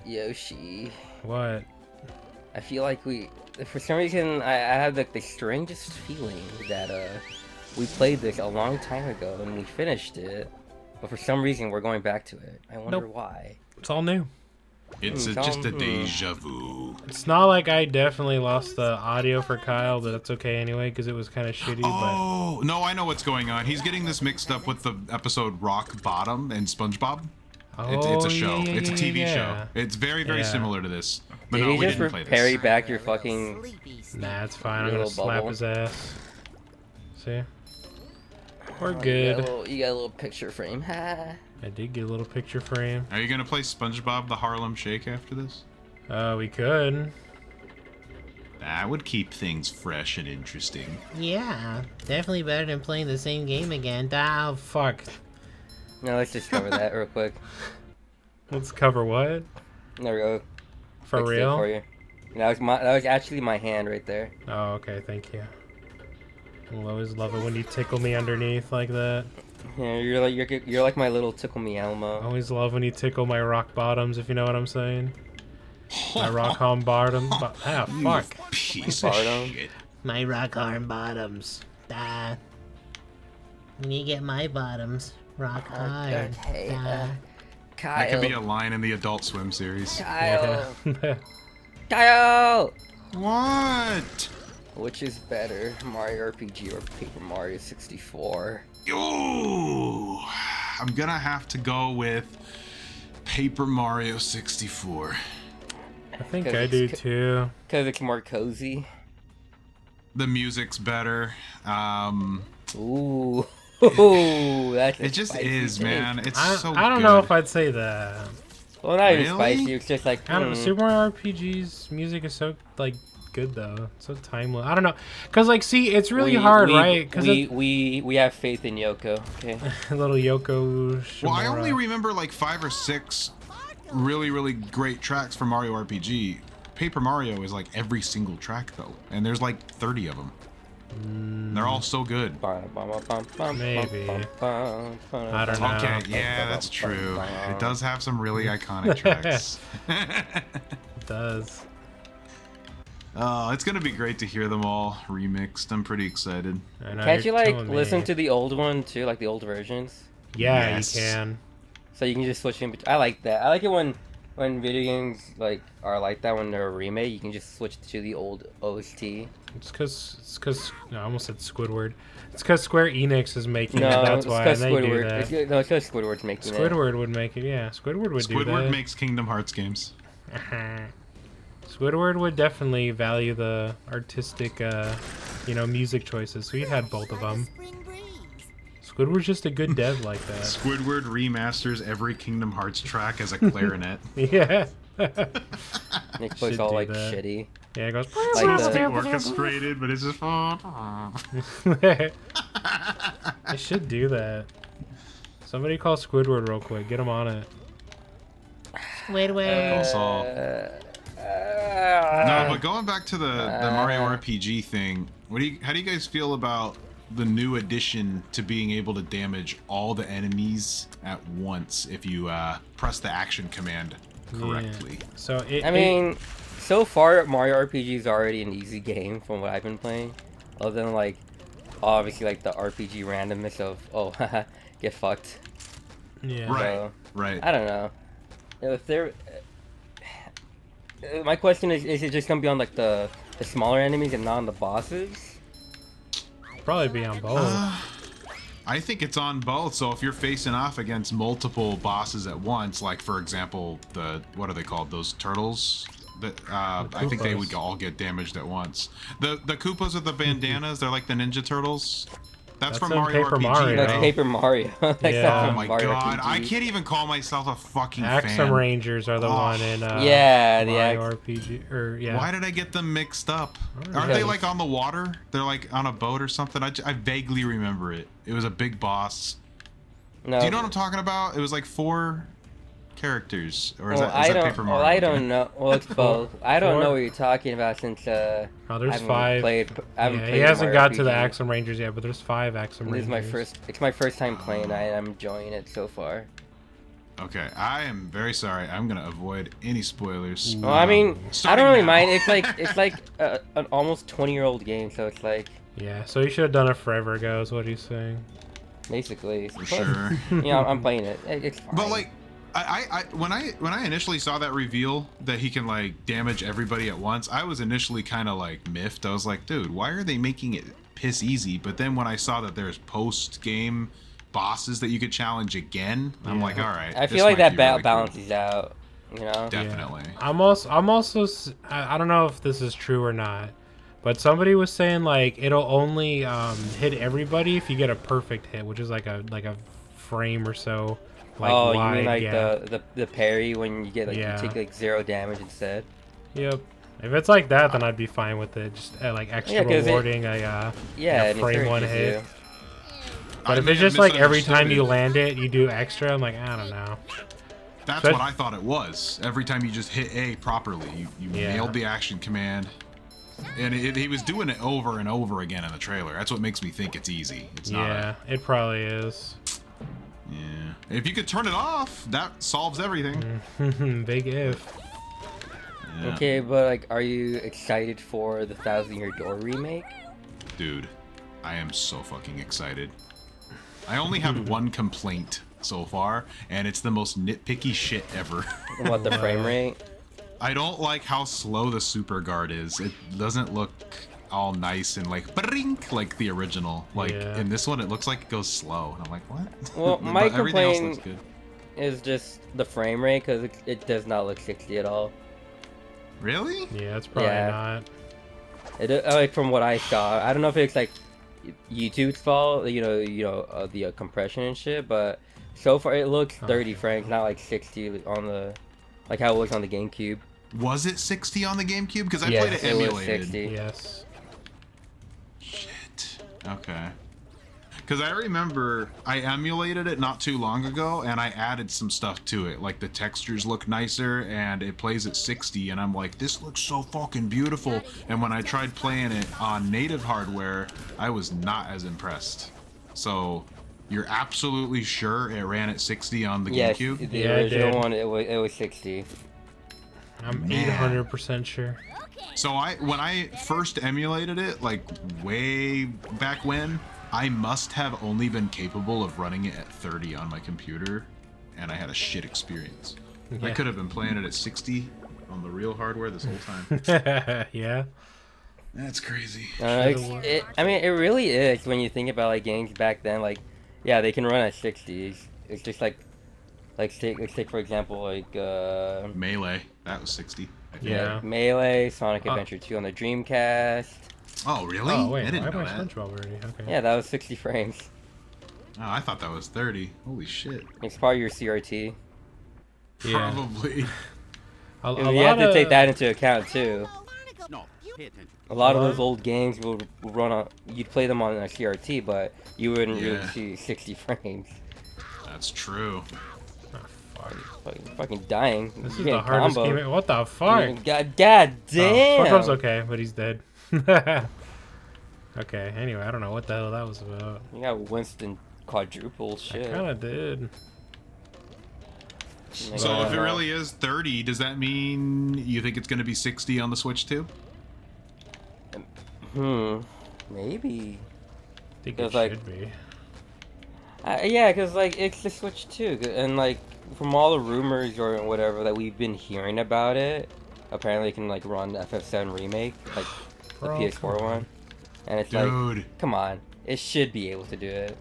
Yoshi. What? I feel like for some reason, I have like the strangest feeling that we played this a long time ago and we finished it, but for some reason we're going back to it. I wonder why. It's all new. It's just a deja vu. It's not like I definitely lost the audio for Kyle, but that's okay anyway because it was kind of shitty. Oh, no, I know what's going on. He's getting this mixed up with the episode Rock Bottom and SpongeBob. It's a show. It's a TV show. It's very, very similar to this. But no, we didn't play this. Parry back your fucking... Nah, it's fine. I'm gonna slap his ass. See? We're Oh, good. You got a little picture frame. Ha. I did get a little picture frame. Are you gonna play SpongeBob the Harlem Shake after this? We could. That would keep things fresh and interesting. Yeah, definitely better than playing the same game again. Ah, fuck. No, let's just cover that real quick. Let's cover what? There we go. For Fixed it real? for you. That was actually my hand right there. Oh, okay, thank you. I'll always love it when you tickle me underneath like that. Yeah, you're like my little tickle me Elmo. I always love when you tickle my rock bottoms, if you know what I'm saying. My rock home bottom. Ah, fuck. Piece of shit. My rock arm bottoms. When you get my bottoms, rock hard. Okay, Kyle. That could be a line in the Adult Swim series. Kyle. Yeah. Kyle. What? Which is better, Mario RPG or Paper Mario 64? Ooh, I'm gonna have to go with Paper Mario 64. I think I do too. Because it's more cozy. The music's better. Ooh. Ooh, that's It just is, man. It's so good. I don't know if I'd say that. Well, not even Really? spicy. It's just like I don't know. Super Mario RPG's music is so like good though. So timeless. I don't know, cause like, see, it's really hard, right? Cause we have faith in Yoko. Okay. little Yoko. Shimura. Well, I only remember like 5 or 6 really, really great tracks from Mario RPG. Paper Mario is like every single track though, and there's like 30 of them. They're all so good. Maybe. I don't know. Okay, yeah, that's true. It does have some really iconic tracks. It does. Oh, it's gonna be great to hear them all remixed. I'm pretty excited. Can't you like listen to the old one too, like the old versions? Yeah, Yes. you can. So you can just switch in between. I like that. I like it when video games like are like that when they're a remake. You can just switch to the old OST. It's cause no, I almost said Squidward. It's cause Square Enix is making it. No, That's it's why because and they do Squidward. that. It's because Squidward's making it. Squidward would make it. Yeah, Squidward would do that. Squidward makes Kingdom Hearts games. Squidward would definitely value the artistic, music choices. So he had both of them. Squidward's just a good dev like that. Squidward remasters every Kingdom Hearts track as a clarinet. Yeah. Makes plays Should all do like that. shitty. Yeah, it goes. It's Like supposed to be the- orchestrated, but it's just fun. I should do that. Somebody call Squidward real quick. Get him on it. Squidward. Also, no, but going back to the Mario RPG thing, how do you guys feel about the new addition to being able to damage all the enemies at once if you press the action command correctly? Yeah. So so far Mario RPG is already an easy game from what I've been playing. Other than like, obviously like the RPG randomness of get fucked. Yeah. Right. So, Right. I don't know. If they're, my question is it just gonna be on like the smaller enemies and not on the bosses? Probably be on both. I think it's on both. So if you're facing off against multiple bosses at once, like for example, what are they called? Those turtles? I think they would all get damaged at once. The Koopas with the bandanas, they're like the Ninja Turtles. That's from in Mario Paper RPG. Mario. That's Paper Mario. That's Yeah. not Oh from my Mario god, RPG. I can't even call myself a fucking Axum fan. Rangers are the one in yeah, the Mario RPG. Or yeah. Why did I get them mixed up? know. Aren't they like on the water? They're like on a boat or something? I vaguely remember it. It was a big boss. No. Do you know what I'm talking about? It was like 4 characters. Or is Well, that Paper Mario? I don't know. Well, it's both. I don't Four? know what you're talking about since Oh, I there's haven't 5. played. I haven't Yeah, played he hasn't Mario got to the RPG. Axum Rangers yet, but there's 5 Axum This Rangers. is my first. It's my first time playing. I'm enjoying it so far. Okay, I am very sorry. I'm gonna avoid any spoilers. Well, I mean, I starting don't really now. mind. It's like an almost 20-year-old game, so it's like Yeah, so you should have done it forever ago, is what he's saying. basically. For sure. You know, I'm playing it. It's fine. But like, when I initially saw that reveal that he can like damage everybody at once, I was initially kind of like miffed. I was like, dude, why are they making it piss easy? But then when I saw that there's post game bosses that you could challenge again, I'm like, all right. I this feel like might that be really cool. balances out. You know. Definitely. Yeah. I'm also I don't know if this is true or not, but somebody was saying like it'll only hit everybody if you get a perfect hit, which is like a frame or so. Like oh, wide, you mean like yeah. the parry when you get like Yeah. you take like 0 damage instead? Yep. If it's like that, then I'd be fine with it. Just like extra Yeah, 'cause rewarding a Yeah, a and it frame one encourages hit. you. But I if may it's have just like every misunderstood time you it. land it, you do extra, I'm like, I don't know. That's So- what I thought it was. Every time you just hit A properly, you Yeah. nailed the action command. And he was doing it over and over again in the trailer. That's what makes me think it's easy. It's not. Yeah, it probably is. Yeah. If you could turn it off, that solves everything. Big if. Yeah. Okay, but like, are you excited for the Thousand Year Door remake? Dude, I am so fucking excited. I only have one complaint so far, and it's the most nitpicky shit ever. What, the frame rate? I don't like how slow the super guard is. It doesn't look all nice and like brink like the original. Like Yeah. in this one, it looks like it goes slow, and I'm like, what? Well, But my everything else complaint looks good. is just the frame rate because it does not look 60 at all. Really? Yeah, it's probably Yeah. not. Like from what I saw, I don't know if it's like YouTube's fault, you know, the compression and shit, but so far it looks 30 frames, not like 60 on the, like how it was on the GameCube. Was it 60 on the GameCube? Because I Yes, played it it was emulated. 60. Yes. Shit. Okay. Because I remember I emulated it not too long ago, and I added some stuff to it. Like the textures look nicer, and it plays at 60, and I'm like, this looks so fucking beautiful. And when I tried playing it on native hardware, I was not as impressed. So, you're absolutely sure it ran at 60 on the Yes, GameCube? the Yeah, it original did. one, it was 60. I'm Man. 800% sure. So when I first emulated it, like way back when, I must have only been capable of running it at 30 on my computer, and I had a shit experience. I Yeah. could have been playing it at 60 on the real hardware this whole time. Yeah. That's crazy. I mean, it really is when you think about like games back then. Like, yeah, they can run at 60. It's just like let's take for example like Melee, that was 60. I think. Yeah. Melee, Sonic Adventure 2 on the Dreamcast. Oh, really? Oh wait, I why didn't am know I that. SpongeBob already? Okay. Yeah, that was 60 frames. Oh, I thought that was 30. Holy shit. It's part of your CRT. Yeah. Probably. You have to take that into account too. No, pay attention. A lot of those old games will run on. You'd play them on a CRT, but you wouldn't really Yeah. see 60 frames. That's true. Fucking dying. This is You the getting hardest comboed. game. What the fuck? God Oh, damn. SpongeBob's okay, but he's dead. Okay. Anyway, I don't know what the hell that was about. You got Winston quadruple I shit. kind of did. So if it really is 30, does that mean you think it's going to be 60 on the Switch too? Maybe. I think it Feels like- should be. Yeah, because like it's the Switch too, and like from all the rumors or whatever that we've been hearing about it, apparently it can like run the FF7 remake, like the Bro, PS4 come on. one, and it's like, Dude, come on, it should be able to do it.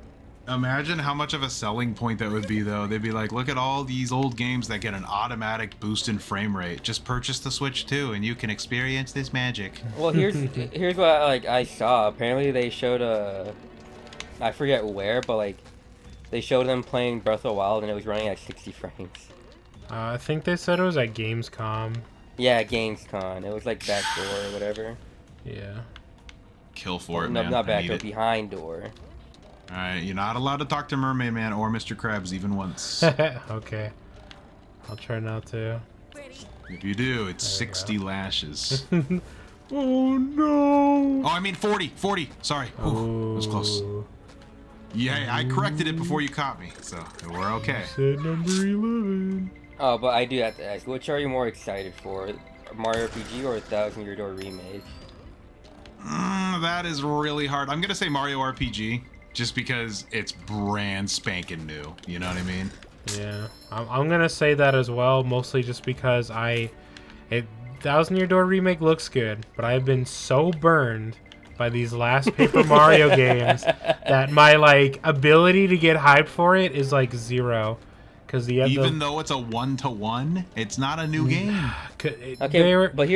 imagine how much of a selling point that would be though. They'd be like, look at all these old games that get an automatic boost in frame rate. Just purchase the Switch 2 and you can experience this magic. Well, here's what I saw. Apparently they showed I forget where, but like they showed them playing Breath of the Wild and it was running at 60 frames. I think they said it was at Gamescom. Yeah, Gamescom. It was like backdoor or whatever. Yeah. Kill for it, No, man. not I need backdoor, it. behind door. Alright, you're not allowed to talk to Mermaid Man or Mr. Krabs even once. Okay. I'll try not to. If you do, it's There you 60 lashes. Oh no! Oh, I mean 40. 40. Sorry. Ooh, that was close. Ooh. Yeah, I corrected it before you caught me, so we're okay. Said number 11. Oh, but I do have to ask, which are you more excited for? Mario RPG or 1,000 Year Door Remake? That is really hard. I'm gonna say Mario RPG, just because it's brand spanking new. You know what I mean? Yeah, I'm gonna say that as well, mostly just because 1,000 Year Door Remake looks good, but I've been so burned by these last Paper Mario games that my like ability to get hyped for it is like zero. Because even though it's a 1-to-1, it's not a new game. Okay, but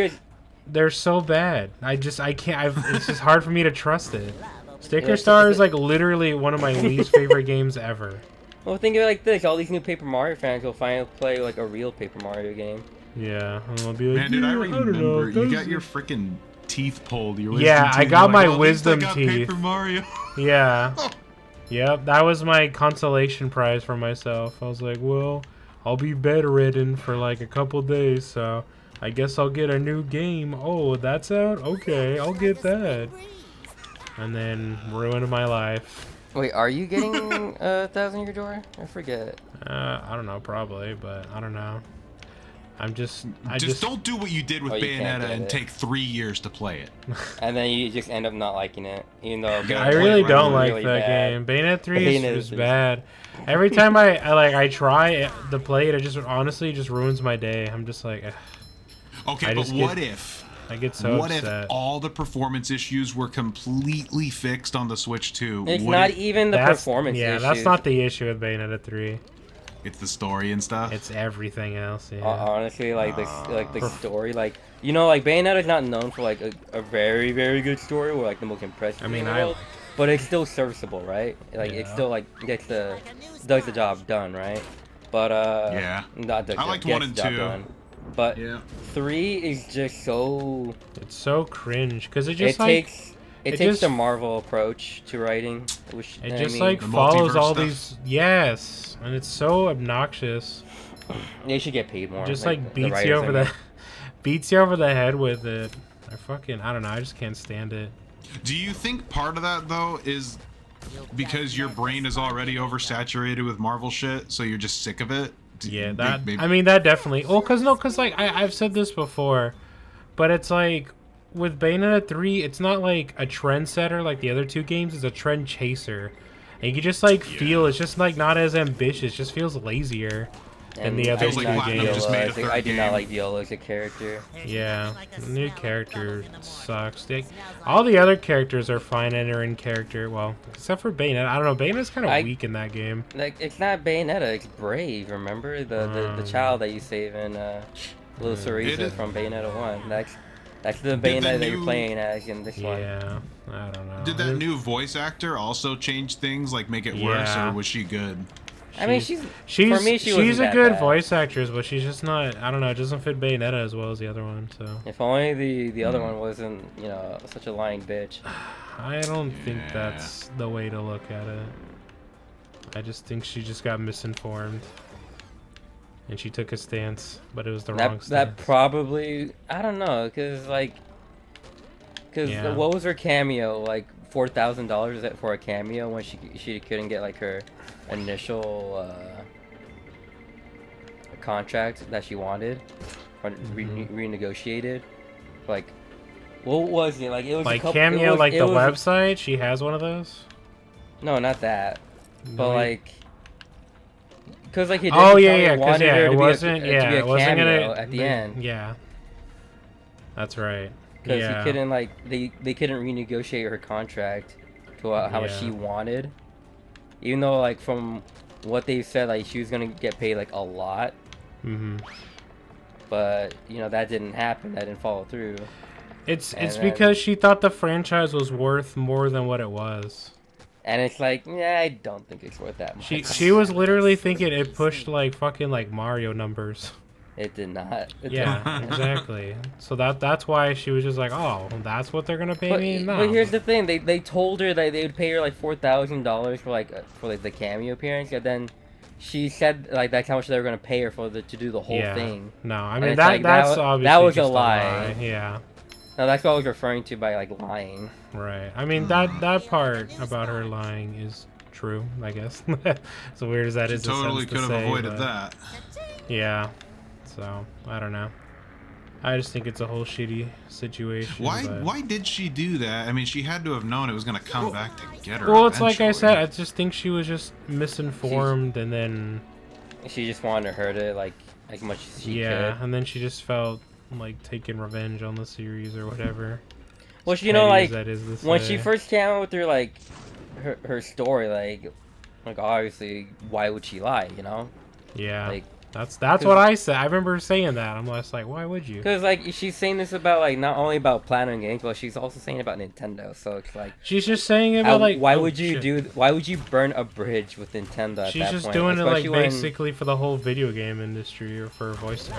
they're so bad. I can't. It's just hard for me to trust it. Sticker Star is like literally one of my least favorite games ever. Well, think of it like this: all these new Paper Mario fans will finally play like a real Paper Mario game. Yeah, and I'll be like, man, dude, I remember know, you got your freaking teeth pulled. Your yeah, wisdom I teeth. got my like, wisdom I got teeth. Paper Mario. Yeah. Yep, that was my consolation prize for myself. I was like, well, I'll be bedridden for like a couple days, so I guess I'll get a new game. Oh, that's out? Okay, I'll get that. And then ruined my life. Wait, are you getting 1,000 Year Door? I forget. I don't know, probably, but I don't know. I just don't do what you did with Bayonetta and take 3 years to play it. And then you just end up not liking it, even though I really don't like really that bad. game. Bayonetta 3 is bad. Every time I try to play it, it just honestly just ruins my day. I'm just like, ugh. Okay, but what if? I get so what upset. if all the performance issues were completely fixed on the Switch 2? It's not even the performance Yeah, issues. that's not the issue with Bayonetta 3. It's the story and stuff. It's everything else. Yeah. Honestly, like the story, like like Bayonetta is not known for like a very good story or like the most impressive. I mean, but it's still serviceable, right? Like it's still like does the job done, right? But yeah, I liked 1 and 2. Done. But yeah. 3 is just so. It's so cringe because it just It takes the Marvel approach to writing, which it just like follows all these and it's so obnoxious. They should get paid more. Just like beats you over the head with it. I don't know. I just can't stand it. Do you think part of that though is because your brain is already oversaturated with Marvel shit, so you're just sick of it? Yeah, I mean that definitely. Oh, cause like I've said this before, but it's like. With Bayonetta 3, it's not like a trendsetter like the other 2 games. It's a trend chaser, and you just like feel it's just like not as ambitious. Just feels lazier than the other 2 games. I do not like Viola as a character. Yeah, the new character sucks. All the other characters are fine and are in character. Well, except for Bayonetta. I don't know. Bayonetta's kind of weak in that game. Like it's not Bayonetta. It's Brave. Remember the child that you save in Little Cereza from Bayonetta 1. That's the Bayonetta that you're playing as in this one. Yeah, I don't know. Did that new voice actor also change things, like make it worse, or was she good? I mean, she's for me, she's a good bad. voice actress, but she's just not. I don't know. It doesn't fit Bayonetta as well as the other one. So if only the other one wasn't such a lying bitch. I don't think that's the way to look at it. I just think she just got misinformed. And she took a stance, but it was the wrong stance. That probably, I don't know, because what was her cameo, like $4,000 for a cameo when she couldn't get like her initial contract that she wanted, or renegotiated, like what was it? Like it was like cameo, like the website. She has one of those. No, not that, but like. Because like he it wasn't to be a cameo at the end. Yeah, that's right. Because he couldn't they couldn't renegotiate her contract to how much she wanted, even though like from what they said like she was gonna get paid like a lot. But that didn't happen. That didn't follow through. It's because she thought the franchise was worth more than what it was. And it's like, yeah, I don't think it's worth that much. She was literally thinking it pushed like fucking like Mario numbers. It did not. Yeah, exactly. So that's why she was just like, oh, that's what they're gonna pay me. No. But here's the thing: they told her that they would pay her like $4,000 for the cameo appearance, and then she said like that's how much they were gonna pay her to do the whole thing. No, I mean that's obviously that was just a lie. Yeah. No, that's what I was referring to by like lying. Right. I mean that part about her lying is true, I guess. As weird as that is, Totally could could have avoided that. Yeah. So I don't know. I just think it's a whole shitty situation. Why did she do that? I mean, she had to have known it was gonna come back to get her. Well, it's like I eventually. said. I just think she was just misinformed, and then She just wanted to hurt it like much as she yeah, could. and then she just felt like taking revenge on the series or whatever. Well, As you know, petty as like that is to when say. she first came out with her like her story, like obviously, why would she lie? You know, Yeah, like that's what I said. I remember saying that. I'm just like, why would you? because like she's saying this about like not only about Platinum Games, but she's also saying about Nintendo. So it's like She's just saying about like, why oh, would you shit. why would you burn a bridge with Nintendo at She's that just point? doing it like Especially when- basically for the whole video game industry or for voice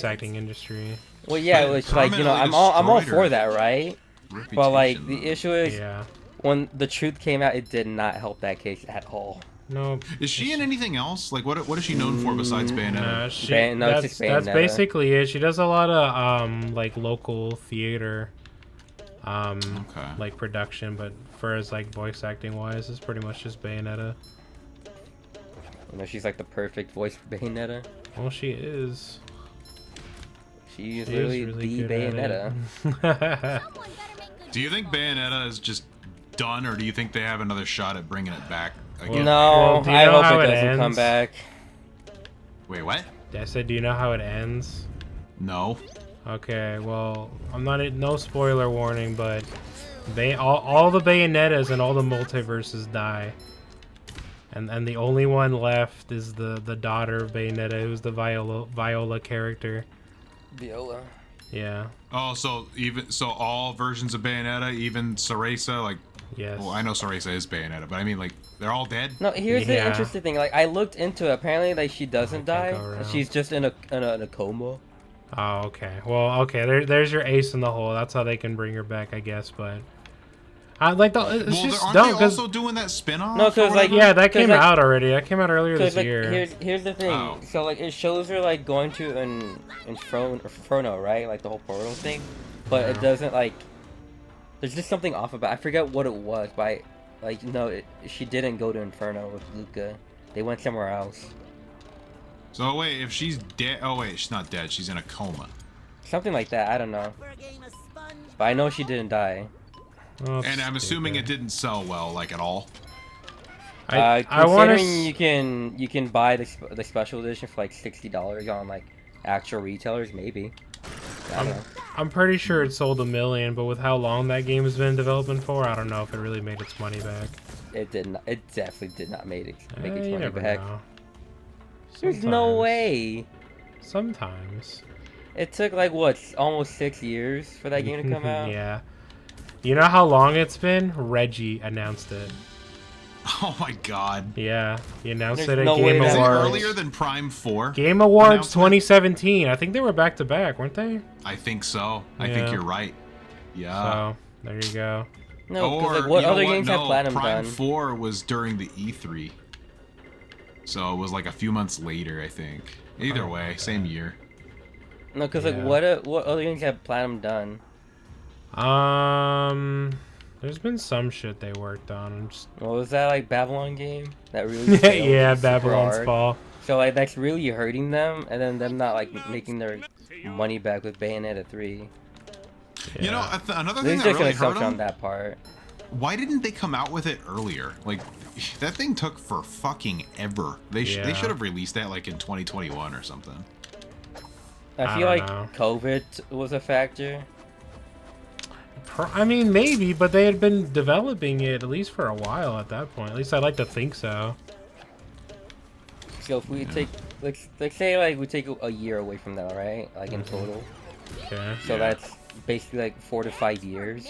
acting industry. Well, yeah, But it's like, you know, I'm all permanently for destroyed that, right? Reputation, But like the though. issue is Yeah. when the truth came out, it did not help that case at all. No. Is she in anything else? Like, what is she known for besides Bayonetta? No, it's just That's Bayonetta. basically it. She does a lot of like local theater, Okay. like production, but for as like voice acting wise, it's pretty much just Bayonetta. You know, she's like the perfect voice for Bayonetta. Well, she is. She is She literally is really the good Bayonetta. at it. Do you think Bayonetta is just done, or do you think they have another shot at bringing it back again? No, do you I know hope how it it doesn't come ends? back. Wait, what? I said, do you know how it ends? No. Okay, well, I'm not no spoiler warning, but all the Bayonettas and all the multiverses die. And the only one left is the daughter of Bayonetta, who's the Viola character. Viola. Yeah. Oh, so all versions of Bayonetta, even Cereza, like, Yes. well, I know Cereza is Bayonetta, but I mean, like, they're all dead. No, here's the Yeah. interesting thing. Like, I looked into it. Apparently, like, she doesn't I can't die. go around. She's just in a coma. Oh, okay. Well, okay. There's your ace in the hole. That's how they can bring her back, I guess. But I like it's Well, just aren't dumb they 'cause- also doing that spin-off? No, 'cause, or like, whatever? yeah, that 'cause, came like- out already. That came out earlier Because this like year. here's the thing. Oh. So like it shows her like going to an Inferno, right? Like the whole portal thing, but it Yeah. doesn't like. There's just something off about. I forget what it was, but she didn't go to Inferno with Luca. They went somewhere else. So wait, if she's dead, oh wait, she's not dead. She's in a coma. Something like that. I don't know. But I know she didn't die. Oh, And I'm assuming it stupid. didn't sell well, like at all. I want Considering you can buy the special edition for like $60 on like actual retailers, maybe. I don't know. I'm pretty sure it sold 1 million, but with how long that game has been developing for, I don't know if it really made its money back. It did not. It definitely did not make its You money never back. know. There's no Sometimes. way. Sometimes. It took like what, almost 6 years for that game to come out. Yeah. You know how long it's been? Reggie announced it. Oh my god. Yeah, he announced There's it at no way Game that- Is it Awards. earlier than Prime 4? Game Awards announcement? 2017. I think they were back to back, weren't they? I think so. I think Yeah. you're right. Yeah. So there you go. No, because Or, like, what you know other games have No, Platinum Prime done? 4 was during the E3. So it was like a few months later, I think. Either Oh, way, okay. same year. No, because Yeah. like what other games have Platinum done? There's been some shit they worked on. I'm just... What was that like Babylon game that really failed yeah, super Babylon's hard? Fall. So like that's really hurting them, and then them not like making their money back with Bayonetta 3. Yeah. You know, another thing There's that just an really hurt assumption on them, that part. why didn't they come out with it earlier? Like, that thing took for fucking ever. They Yeah. should have released that like in 2021 or something. I feel don't like know. COVID was a factor. I mean, maybe, but they had been developing it at least for a while at that point. At least I'd like to think so. So if we take, let's say like we take a year away from that, right? Like in total. Okay. So Yeah. that's basically like 4 to 5 years.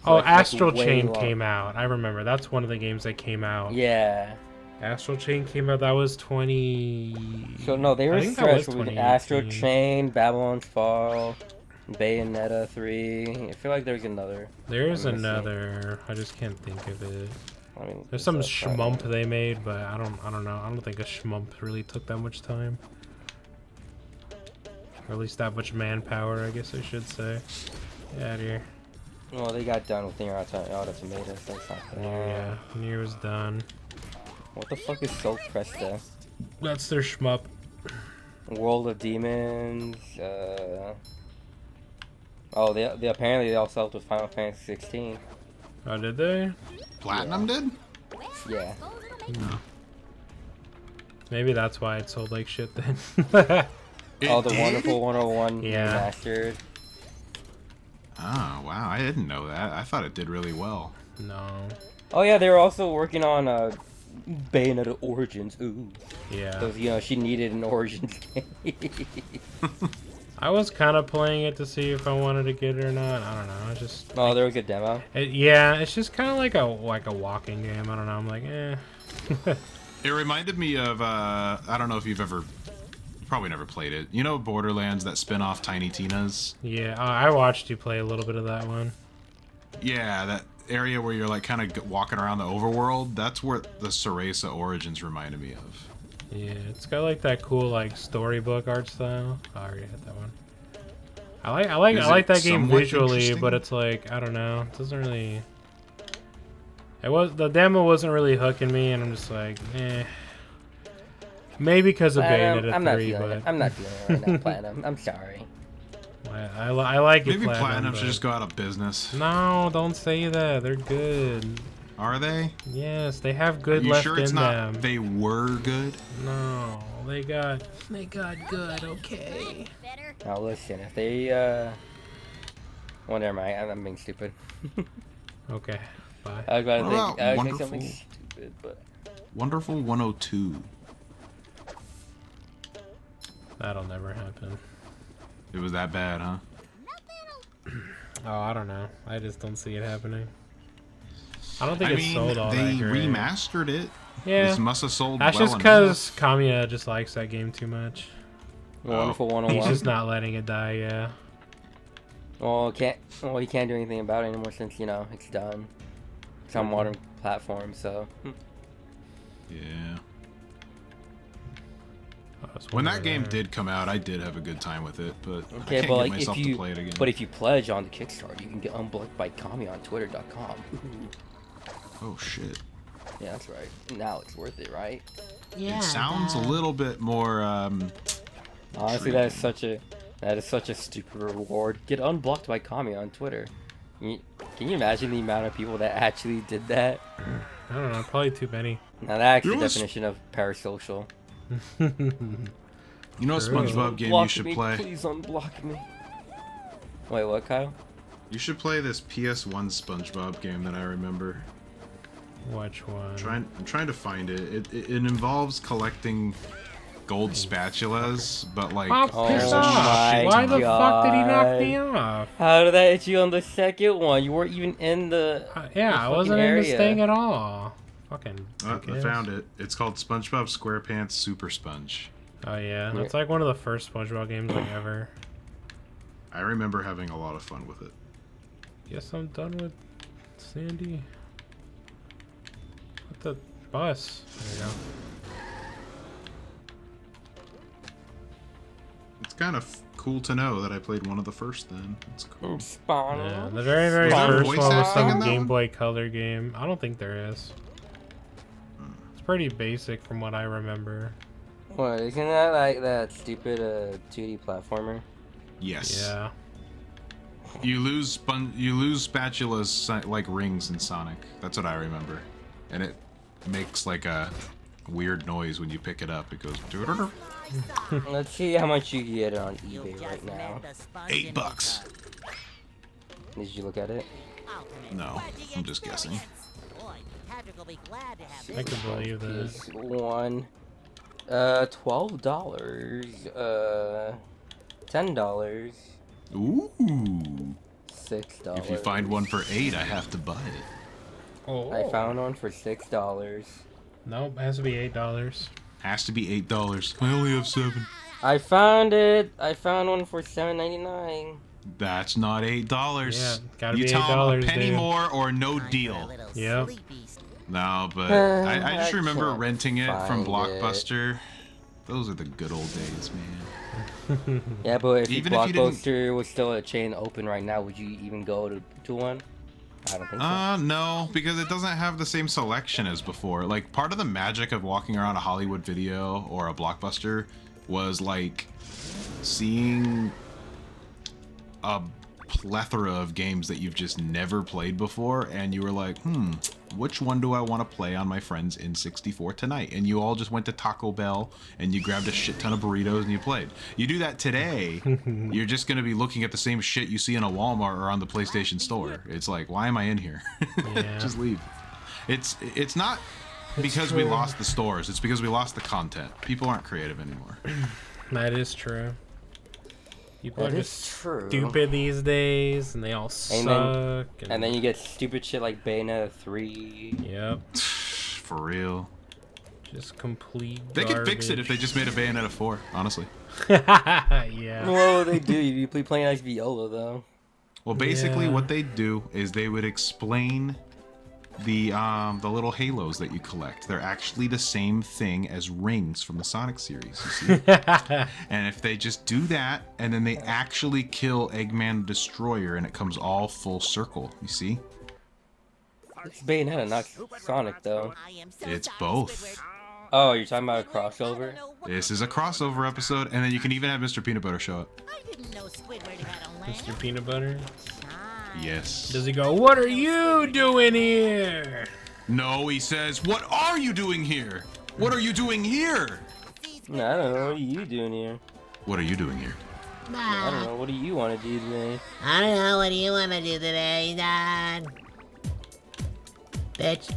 Oh, like, Astral way Chain long. came out. I remember. That's one of the games that came out. Yeah. Astral Chain came out. That was 20. So no, they were I think that was stretched with Astro 2018. Chain, Babylon's Fall, Bayonetta 3. I feel like there's another. There's I'm missing. another. I just can't think of it. I mean, There's some it's a problem. schmump they made, but I don't know. I don't think a schmump really took that much time. Or at least that much manpower, I guess I should say. Get out of here. Well, they got done with Nier Automata, so it's not good. Yeah, Nier was done. What the fuck is Soul Cresta? That's their shmup. World of Demons. Oh, they apparently they also helped with Final Fantasy 16. Oh, did they? Platinum did? Yeah. No. Maybe that's why it sold like shit then. Oh, the Wonderful 101 Yeah. remastered. Oh, wow. I didn't know that. I thought it did really well. No. Oh yeah, they were also working on Bayonetta Origins. Ooh. Yeah. Because, you know, she needed an Origins game. I was kind of playing it to see if I wanted to get it or not. I don't know. I just. Oh, there was a demo. Yeah, it's just kind of like a walking game. I don't know. I'm like, eh. It reminded me of, I don't know if you've ever, probably never played it. You know Borderlands, that spin-off Tiny Tina's? Yeah, I watched you play a little bit of that one. Yeah, that area where you're like kind of walking around the overworld. That's what the Cereza Origins reminded me of. Yeah, it's got like that cool like storybook art style. Oh, I already had that one. I like that game somewhat visually, interesting? but it's like I don't know. It doesn't really. The demo wasn't really hooking me, and I'm just like, eh. Maybe because of Bayonetta I'm not 3, feeling but it. I'm not feeling it right now, Platinum. I'm sorry. I like it. Maybe Platinum should but- just go out of business. No, don't say that. They're good. Are they? Yes, they have good Are you left sure it's in not? them. They were good. No, they got good. Okay. Now listen, if they well, never mind. I'm being stupid. Okay. Bye. I was about to What think, about I was Wonderful? something stupid, but Wonderful 102. That'll never happen. It was that bad, huh? Oh, I don't know. I just don't see it happening. I don't think I it's mean, sold all they that great. remastered it. Yeah. This must have sold That's well just enough. because Kamiya just likes that game too much. Wonderful Oh. 101. He's just not letting it die, yeah. Well, he can't do anything about it anymore since, you know, it's done. It's on modern platforms, so. Yeah. Oh, it's When one that over game there. did come out, I did have a good time with it, but I Okay, can't but get like myself if to you, play it again. but if you pledge on the Kickstarter, you can get unblocked by Kami on Twitter.com. Oh shit! Yeah, that's right. Now it's worth it, right? Yeah. It sounds a little bit more. Honestly, that is such a stupid reward. Get unblocked by Kami on Twitter. Can you imagine the amount of people that actually did that? I don't know, probably too many. Now that's the There was- definition of parasocial. You know, a True. SpongeBob game Block you should me, play. Please unblock me. Wait, what, Kyle? You should play this PS1 SpongeBob game that I remember. Which one? I'm trying to find it. It involves collecting gold spatulas, but like Oh, Oh piss there's a off. my Why the fuck did he knock me God. off? How did that hit you on the second one? You weren't even in the. Yeah, the I wasn't fucking in this area. thing at all. Fucking. I dickheads. found it. It's called SpongeBob SquarePants Super Sponge. Oh yeah, that's like one of the first SpongeBob games like ever. I remember having a lot of fun with it. Guess I'm done with Sandy. What the bus? There you go. It's kind of cool to know that I played one of the first then. It's cool. Spawn. Yeah, the very Is there first voice one was acting in some that Game one? Boy Color game. I don't think there is. It's pretty basic from what I remember. What, isn't that like that stupid 2D platformer? Yes. Yeah. You lose spatulas like rings in Sonic. That's what I remember. And it makes like a weird noise when you pick it up. It goes. Let's see how much you can get it on eBay right now. $8. Did you look at it? No, I'm just guessing. I can believe this. One. $12. $10. Ooh. $6. If you find one for $8, I have to buy it. Oh. I found one for $6. Nope, it has to be $8. Has to be $8. I only have 7. I found it. I found one for $7.99. That's not $8. Yeah, gotta you be tell 'em $8, a penny dude. more or no deal. Yep. No, but I just I remember can't renting it from find Blockbuster. Those are the good old days, man. Yeah, but if Even if you didn't- Blockbuster was still a chain open right now, would you even go to one? I don't think so. No, because it doesn't have the same selection as before. Like, part of the magic of walking around a Hollywood Video or a Blockbuster was, like, seeing a plethora of games that you've just never played before, and you were like, which one do I want to play on my friend's N64 tonight? And you all just went to Taco Bell, and you grabbed a shit ton of burritos, and you played. You do that today, you're just going to be looking at the same shit you see in a Walmart or on the PlayStation Store. It's like, why am I in here? Yeah. Just leave. It's not because we lost the stores, it's because we lost the content. People aren't creative anymore. That is true. People That are is just true. stupid these days, and they all suck. And then you get stupid shit like Bayonetta 3. Yep. For real. Just complete They could fix it garbage. if they just made a Bayonetta 4, honestly. Yeah. Well, they do. You be playing as Viola, though. Well, basically Yeah. what they do is they would explain the little halos that you collect. They're actually the same thing as rings from the Sonic series, you see? And if they just do that, and then they actually kill Eggman the Destroyer, and it comes all full circle, you see? It's Bayonetta, not Sonic, though. It's both. Oh, you're talking about a crossover? This is a crossover episode, and then you can even have Mr. Peanut Butter show up. I didn't know Squidward had a lamp. Mr. Peanut Butter. Yes. Does he go, "What are you doing here?" No, he says, "What are you doing here? What are you doing here? No, I don't know. What are you doing here? What are you doing here?" I don't know. What do you want to do today? I don't know. What do you want to do today, Dad? Bitch.